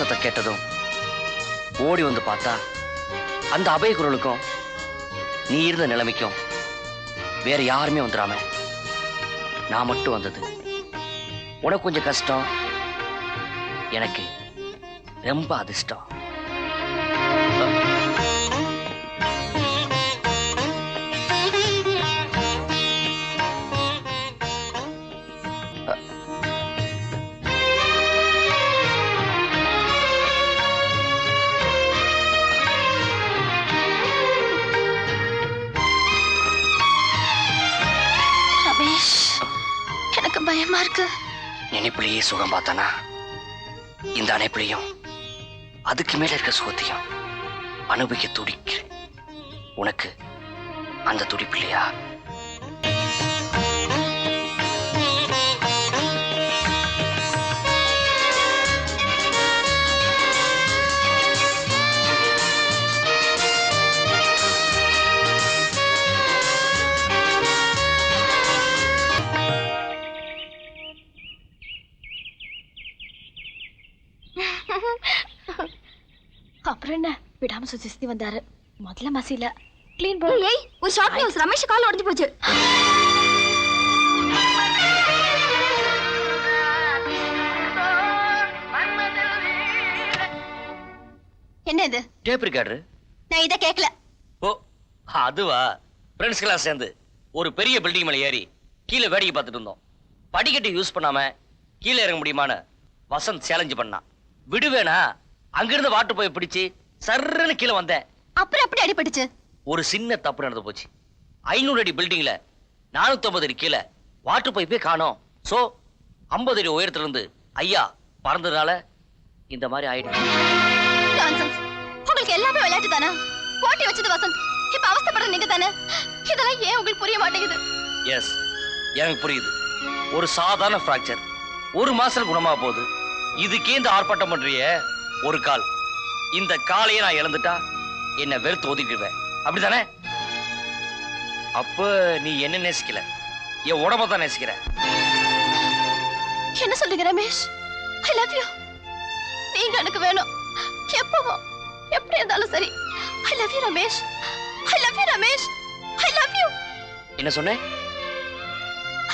சத்தத்தை கேட்டதும் ஓடி வந்து பார்த்தா அந்த அபய குரலுக்கும் நீ இருந்த நிலைமைக்கும் வேற யாருமே வந்துடாம நான் மட்டும் வந்தது. உனக்கு கொஞ்சம் கஷ்டம், எனக்கு ரொம்ப அதிர்ஷ்டம். எனக்கு பயமா இருக்கு. நினைப்பிலேயே சுகம் பார்த்தானா இந்த அணைப்பிலையும் அதுக்கு மேல இருக்க சுகத்தையும் அனுபவிக்க துடிக்கிறேன். உனக்கு அந்த துடிப்பு இல்லையா? அப்புறம் என்ன விடாம சுத்தி வந்தாரு. முதல்ல மசில க்ளீன் பண்ணு. ஏய் ஒரு ஷார்ட் நியூஸ், ரமேஷ் கால் உடைஞ்சு போச்சு. என்ன இது? Tape recorder. நான் இத கேக்கல. ஓ அதுவா? ஃப்ரெண்ட்ஸ் கிளாஸ் சேர்ந்து ஒரு பெரிய பில்டிங் மேல ஏறி கீழே வேடிக்கை பார்த்துட்டு இருந்தோம். படிக்கட்டு யூஸ் பண்ணாம கீழே இறங்க முடியுமான்னு வசந்த் சேலஞ்சு பண்ணான். விடுவேனா? அங்கிருந்து வாட்டர் போய் பிடிச்சு சர்றன்னு கீழே வந்தேன். அப்புறம் எப்படி அடிபட்டுச்சு? ஒரு சின்ன தப்பு நடந்து போச்சு. 500 அடி பில்டிங்ல 450 அடி கீழே வாட்டர் பைப்பே காணோம். சோ 50 அடி உயரத்துல இருந்து ஐயா பறந்ததுனால இந்த மாதிரி ஆயிடுச்சு. உங்களுக்கு எல்லாமே விளையாட்டு தானே? போட்டி வச்சது வசந்த், இப்ப அவஸ்தைப்படுற நீங்க தானே? இதெல்லாம் ஏன் உங்களுக்கு புரிய மாட்டேங்குது? எஸ், எனக்கு புரியுது. ஒரு சாதாரண பிராக்சர் ஒரு மாசம் குணமா போகுது. இதுக்கே இந்த ஆர்ப்பாட்டம் பண்றிய ஒரு கால். இந்த காலையே நான் இழந்துட்டா என்ன வெறுத்து ஒதுக்கிடுவேன், அப்படித்தானே? அப்ப நீ என்ன நேசிக்கல, என் உடம்ப தான் நேசிக்கிற. என்ன சொல்றீங்க ரமேஷ்? I love you. நீங்க எனக்கு வேணும். எப்பவும் எப்படி இருந்தாலும் சரி. ஐ love you Ramesh. I love you Ramesh. I love you. என்ன சொன்ன?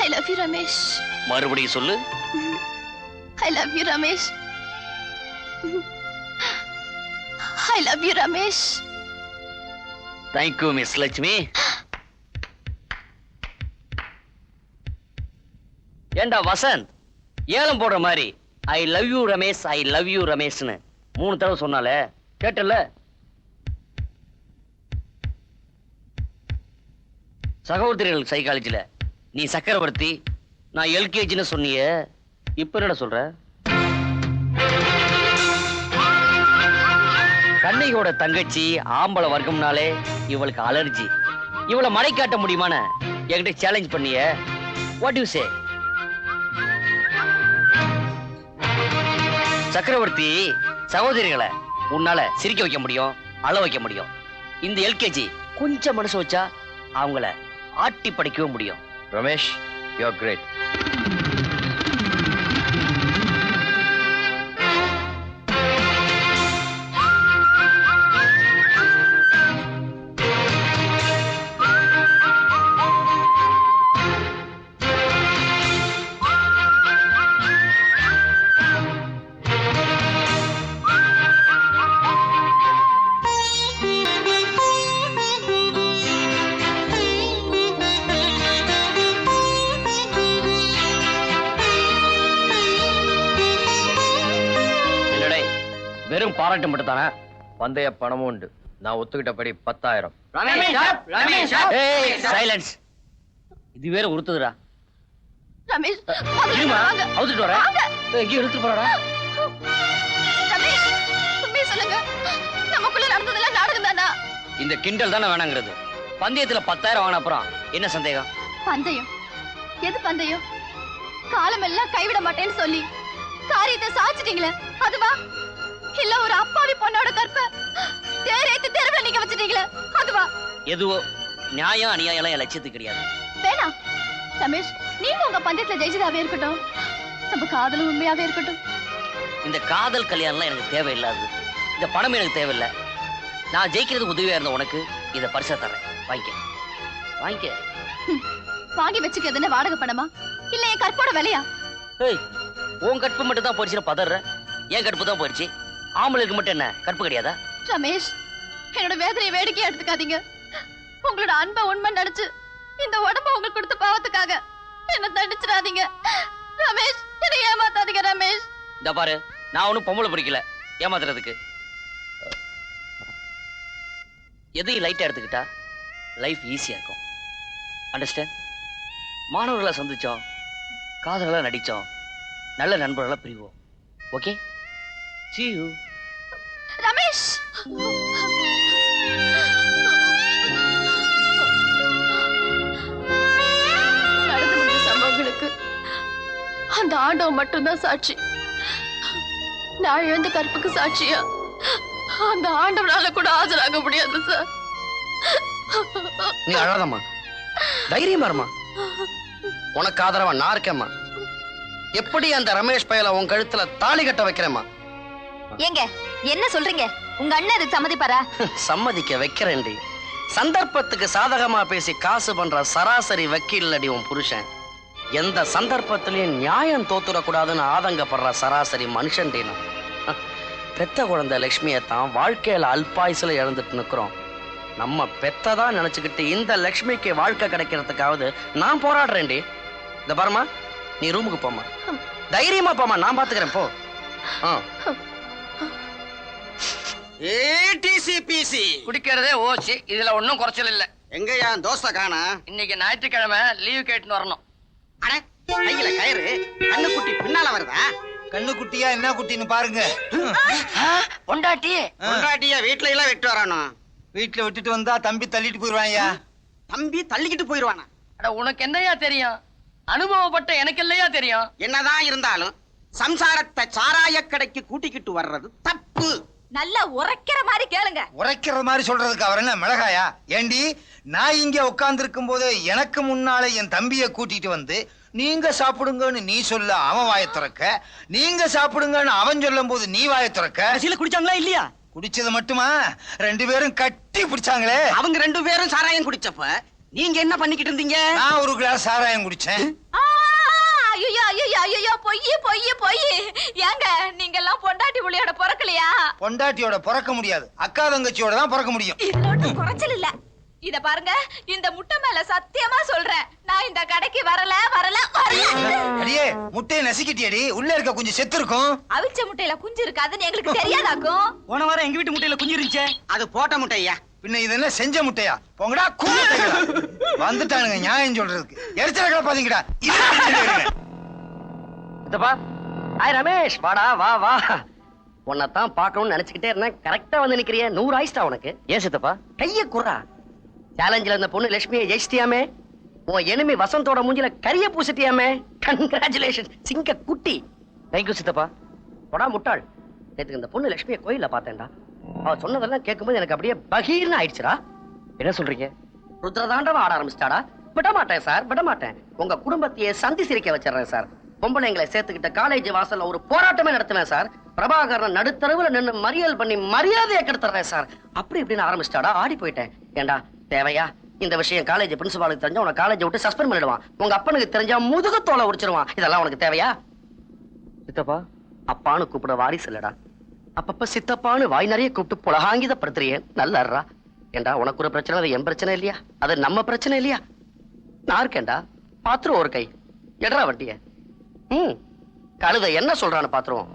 ஐ லவ் யூ ரமேஷ். மறுபடியும் சொல்லு. I love you, Ramesh. I love you, Ramesh. Thank you, Miss Lakshmi. ஏண்டா வசந்த், ஏலம் போடுற மாதிரி I love you Ramesh, I love you ரமேஷ்னு 3 தடவை சொன்னாலே கேட்டல? சகோதரிகள் சைக்காலஜில நீ சக்கரவர்த்தி, நான் எல்கேஜின்னு சொன்னிய. இப்ப என்ன சொல்ற? கண்ணையோட தங்கச்சி ஆம்பளை வர்க்கம்னாலே இவளுக்கு அலர்ஜி. இவளை மடை காட்ட முடியுமான என்கிட்ட சேலஞ்ச் பண்ணிய. What you say? சக்கரவர்த்தி, சகோதரிகளை உன்னால சிரிக்க வைக்க முடியும், அழ வைக்க முடியும். இந்த எல்கேஜி கொஞ்சம் மனசு வச்சா அவங்கள ஆட்டி படிக்கவும் முடியும். Ramesh, you are great. வெறும் பாராட்டு மட்டும் தானே? பந்தய பணமும் உண்டு. நான் ஒத்துக்கிட்டபடி 10,000. சைலன்ஸ். இது வேற உறுத்துதுடா. ரமேஷ், இருமா, அவுத்துட்டு வரேன். எங்கேயும் இழுத்து போறடா. ரமேஷ், உண்மையை சொல்லுங்க. நமக்குள்ள நடந்ததெல்லாம் நாடகம் தானா? இந்த கிண்டல் தானே வேணாங்கிறது. பந்தயத்துல 10,000 வாங்கின அப்புறம் என்ன சந்தேகம்? பந்தயம்? எது பந்தயம்? காலம் எல்லாம் கைவிட மாட்டேன்னு சொல்லி காரியத்தை சாதிச்சிட்டீங்களே, அதுவா? இல்ல ஒரு அப்பாவி பொண்ணோட கற்ப தேரேத்து தெருவுல நீங்க வச்சிட்டீங்களே, அதுவா? எதுவோ நியாயம் அநியாயம் எல்லாம் என் லட்சியத்துக்கு கிடையாது. வேணாம் ரமேஷ், நீங்க உங்க பந்தயத்துல ஜெயிச்சதாவே இருக்கட்டும், நம்ம காதலும் உண்மையாவே இருக்கட்டும். இந்த காதல் கல்யாணம்லாம் எனக்கு தேவையில்லாது. இந்த பணம் எனக்கு தேவையில்லை. நான் ஜெயிக்கிறது உதவியா இருந்த உனக்கு இதை பரிசா தரேன். வாங்கிக்க வாங்கிக்க. வாங்கி வச்சுக்கிறதுன்னு வாடகை பணமா இல்ல என் கற்போட விலையா? ஏய், உன் கற்பு மட்டும் தான் போயிடுச்சுன்னு பதற. என் கற்பு தான் போயிடுச்சு. ஆம்பளைக்கு மட்டும் என்ன கற்பு கிடையாதா? ரமேஷ், என்னோட வேதனையை வேடிக்கையா எடுத்துக்காதீங்க. உங்களோட அன்பை உண்மை நினைச்சு இந்த உடம்ப உங்களுக்கு கொடுத்த பாவத்துக்காக என்ன தண்டிச்சிடாதீங்க ரமேஷ். என்னை ஏமாத்தாதீங்க ரமேஷ். இந்த பாரு, நான் ஒன்னும் பொம்பளை பிடிக்கல ஏமாத்துறதுக்கு. எதையும் லைட்டா எடுத்துக்கிட்டா லைஃப் ஈஸியா இருக்கும். அண்டர்ஸ்டாண்ட்? மாணவர்களை சந்திச்சோம், காதலா நடிச்சோம், நல்ல நண்பர்களா பிரிவோம். Okay, see you. ரமேஷ், நடந்து முடிஞ்ச சம்பவங்களுக்கு அந்த ஆண்டவன் மட்டும்தான் சாட்சி. நான் இழந்த கற்புக்கு சாட்சியா அந்த ஆண்டவனால கூட ஆஜராக முடியாது சார். நீ அழாதம்மா, தைரியமா இருமா. உனக்கு ஆதரவா நான் இருக்கேம்மா. எப்படி அந்த ரமேஷ் பயல உன் கழுத்துல தாலி கட்ட வைக்கிறேம்மா. ஏங்க என்ன சொல்றீங்க? உங்க அண்ணன் அதுக்கு சம்மதிப்பாரா? சம்மதிக்க வைக்கிறேன்டி. சந்தர்ப்பத்துக்கு சாதகமா பேசி காசு பண்ற சராசரி வக்கீல் அடி உன் புருஷன். எந்த சந்தர்ப்பத்திலையும் நியாயம் தோத்துடக்கூடாதுன்னு ஆதங்கப்படுற சராசரி மனுஷன். பெத்த குழந்தை லட்சுமியை தான் வாழ்க்கையில அல்பாயுசுல இழந்துட்டு நிக்கிறோம். நம்ம பெத்ததா நினைச்சுக்கிட்டு இந்த லட்சுமிக்கு வாழ்க்கை கிடைக்கிறதுக்காவது நான் போராடுறேன்டி. இந்த பாருமா, நீ ரூமுக்கு போமா, தைரியமா போமா, நான் பாத்துக்கிறேன் போ. ஏடிசிபிசி குடிக்கிறதே ஓசி, இதுல ஒன்னும் குறைச்சல் இல்ல. எங்கயா தோசை காணா? இன்னைக்கு ஞாயிற்றுக்கிழமை லீவ் கேட்டுன்னு வரணும். அட, கையில கயிறு, கண்ணுக்குட்டி பின்னால வருதா? கண்ணுக்குட்டியா என்ன குட்டின்னு பாருங்க. பொண்டாட்டி பொண்டாட்டிய வீட்டுல எல்லாம் விட்டு வரணும். வீட்டுல விட்டுட்டு வந்தா தம்பி தள்ளிட்டு போயிருவாயா? தம்பி தள்ளிக்கிட்டு போயிருவானா? அட, உனக்கு என்னையா தெரியும்? அனுபவப்பட்ட எனக்கு இல்லையா தெரியும்? என்னதான் இருந்தாலும் சம்சாரத்தை சாராய கடைக்கு கூட்டிக்கிட்டு வர்றது தப்பு. நல்லா உரைக்கிற மாதிரி கேளுங்க. உரைக்கிற மாதிரி சொல்றதுக்கு அவர் என்ன மிளகாயா? ஏண்டி, நான் இங்க உட்கார்ந்து இருக்கும் போது எனக்கு முன்னாலே என் தம்பியை கூட்டிட்டு வந்து நீங்க சாப்பிடுங்கன்னு நீ சொல்ல அவன் வாயை திறக்க, நீங்க சாப்பிடுங்கன்னு அவன் சொல்லும் போது நீ வாயை திறக்க. கடைசியில குடிச்சாங்களா இல்லையா? குடிச்சது மட்டுமா, 2 பேரும் கட்டி பிடிச்சாங்களே. அவங்க 2 பேரும் சாராயம் குடிச்சப்ப நீங்க என்ன பண்ணிக்கிட்டு இருந்தீங்க? நான் ஒரு கிளாஸ் சாராயம் குடிச்சேன். ஐயோ ஐயோ ஐயோ, பொய் பொய் பொய். ஏங்க நீங்க எல்லாம் பொண்டாட்டி புள்ளியோட பிறக்கலையா? பொண்டாட்டியோட பிறக்க முடியாது, அக்கா தங்கச்சியோட தான் பிறக்க முடியும். இதுல ஒண்ணும் குறைச்சல் இல்ல. இத பாருங்க, இந்த முட்டை மேல சத்தியமா சொல்றேன், நான் இந்த கடைக்கு வரல வரல வரல. அடியே, முட்டையை நசுக்கிட்டியடி, உள்ள இருக்க கொஞ்சம் செத்து இருக்கும். அவிச்ச முட்டையில குஞ்சு இருக்காதுன்னு எங்களுக்கு தெரியாதாக்கும். போன வாரம் எங்க வீட்டு முட்டையில குஞ்சு இருந்துச்சு. அது போட்ட முட்டையா? பின்ன இது என்ன செஞ்ச முட்டையா? போங்கடா கூட்டங்களா. வந்துட்டானுங்க நியாயம் சொல்றதுக்கு. எரிச்சல கிளப்பாதீங்கடா. சித்தப்பா, ஹாய் ரமேஷ், வாடா வா வா. உன்னைத்தான் பார்க்கணும்னு நினைச்சுக்கிட்டே இருந்தேன். கரெக்டா வந்து நிக்கிறிய. 100 ஆயிஸ்டா உனக்கு. ஏன் சித்தப்பா? கைய குறா. சேலஞ்சில இருந்த பொண்ணு லட்சுமியை ஜெயிச்சிட்டியாமே. உன் எனிமி வசந்தோட மூஞ்சில கரிய பூசிட்டியாமே. கங்க்ராச்சுலேஷன் சிங்க குட்டி. தேங்க்யூ சித்தப்பா. போடா முட்டாள். நேத்துக்கு இந்த பொண்ணு லட்சுமியை கோயில்ல பார்த்தேன்டா. அவ சொன்னதெல்லாம் கேட்கும்போது எனக்கு அப்படியே பகீர்னு ஆயிடுச்சுடா. என்ன சொல்றீங்க? ருத்ரதாண்டவம் ஆட ஆரம்பிச்சிட்டாடா. விட மாட்டேன் சார், விட மாட்டேன். உங்க குடும்பத்தையே சந்தி சிரிக்க வச்சிடறேன் சார். பொம்பளைங்களை சேர்த்துக்கிட்ட காலேஜ் வாசல்ல ஒரு போராட்டமே நடத்துவேன் சார். பிரபாகரன் நடுத்தரவுல நின்னு மறியல் பண்ணி மரியாதையை கெடுத்துறேன் சார். அப்படி இப்படின்னு ஆரம்பிச்சிட்டாடா. ஆடி போயிட்டேன். ஏண்டா தேவையா இந்த விஷயம்? காலேஜ் பிரின்சிபாலுக்கு தெரிஞ்சா உனக்கு காலேஜ் விட்டு சஸ்பெண்ட் பண்ணிடுவான். உங்க அப்பனுக்கு தெரிஞ்சா முதுகத்தோலை உடிச்சிருவான். இதெல்லாம் உனக்கு தேவையா? சித்தப்பா, அப்பான்னு கூப்பிட வாரிசு இல்லடா. அப்பப்ப சித்தப்பான்னு வாய் நிறைய கூப்பிட்டு புலகாங்கிதப்படுத்துறியே. நல்லறா. ஏண்டா உனக்கு ஒரு பிரச்சனை, அது என் பிரச்சனை இல்லையா? அது நம்ம பிரச்சனை இல்லையா? நான் இருக்கேன்டா, பாத்துருவோம் ஒரு கை. எடரா வண்டிய. கழுத என்ன சொல்றான்னு பாத்துருவோம்.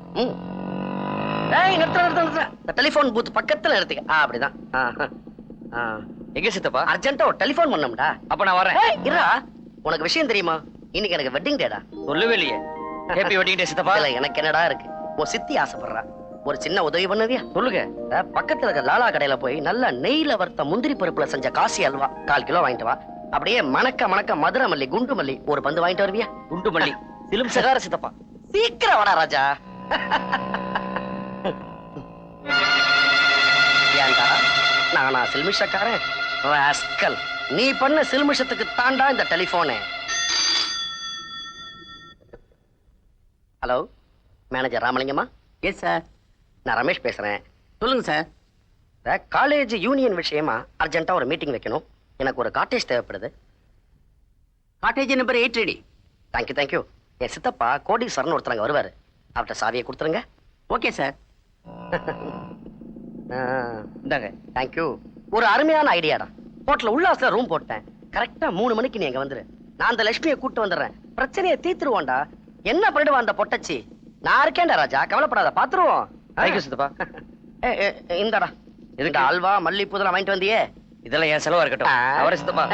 நிறுத்த. டெலிபோன் பூத் பக்கத்துல நிறுத்திக்க. அப்படிதான். எங்க சித்தப்பா? அர்ஜென்ட்டா ஒரு டெலிபோன் பண்ணோம்டா. அப்ப நான் வரேன். இருடா, உனக்கு விஷயம் தெரியுமா? இன்னைக்கு எனக்கு வெட்டிங் டேடா. சொல்லவே இல்லையே. ஹேப்பி வெட்டிங் டே சித்தப்பா. இல்ல, எனக்கு என்னடா இருக்கு. உன் சித்தி ஆசைப்படுறா. ஒரு சின்ன உதவி பண்ணுவியா? சொல்லுங்க. பக்கத்துல இருக்க லாலா கடையில போய் நல்ல நெய்ல வறுத்த முந்திரி பருப்புல செஞ்ச காசி அல்வா 1/4 கிலோ வாங்கிட்டு வா. அப்படியே மணக்க மணக்க மதுரை மல்லி, குண்டு மல்லி ஒரு பந்து வாங்கிட்டு வருவியா? குண்டு மல்லி சிலும் சகார சித்தப்பா. சீக்கிரம் வாடா ராஜா. ஏண்டா நானா சில்மிஷக்காரன்? ராஸ்கல், நீ பண்ண சில்மிஷத்துக்கு தாண்டா இந்த டெலிபோனு. ஹலோ, மேனேஜர் ராமலிங்கம்மா. Yes sir. நான் ரமேஷ் பேசுறேன். சொல்லுங்க சார். காலேஜ் யூனியன் விஷயமா அர்ஜென்ட்டா ஒரு மீட்டிங் வைக்கணும். எனக்கு ஒரு காட்டேஜ் தேவைப்படுது. Cottage number 8 ready. தேங்க்யூ. என் சித்தப்பா கோடீஸ்வரன் ஒருத்தரங்க வருவாரு. அவர்கிட்ட சாவியை கொடுத்துருங்க. Okay sir. இந்தாங்க. தேங்க்யூ. ஒரு அருமையான ஐடியாடா. ஹோட்டல் உல்லாஸ்ல ரூம் போட்டேன். கரெக்டா 3 மணிக்கு நீ அங்க வந்துரு. நான் அந்த லட்சுமியை கூட்டு வந்துடுறேன். பிரச்சனையை தீத்துருவோம்டா. என்ன பண்ணிடுவா அந்த பொட்டச்சி? நான் இருக்கேன்டா ராஜா, கவலைப்படாத, பாத்துருவோம். தேங்க்யூ சித்தப்பா. இந்தடா, இதுக்கு அல்வா மல்லிப்பூதெல்லாம் வாங்கிட்டு வந்தியே. இதெல்லாம் என் செலவா இருக்கட்டும். அவரை சித்தப்பா.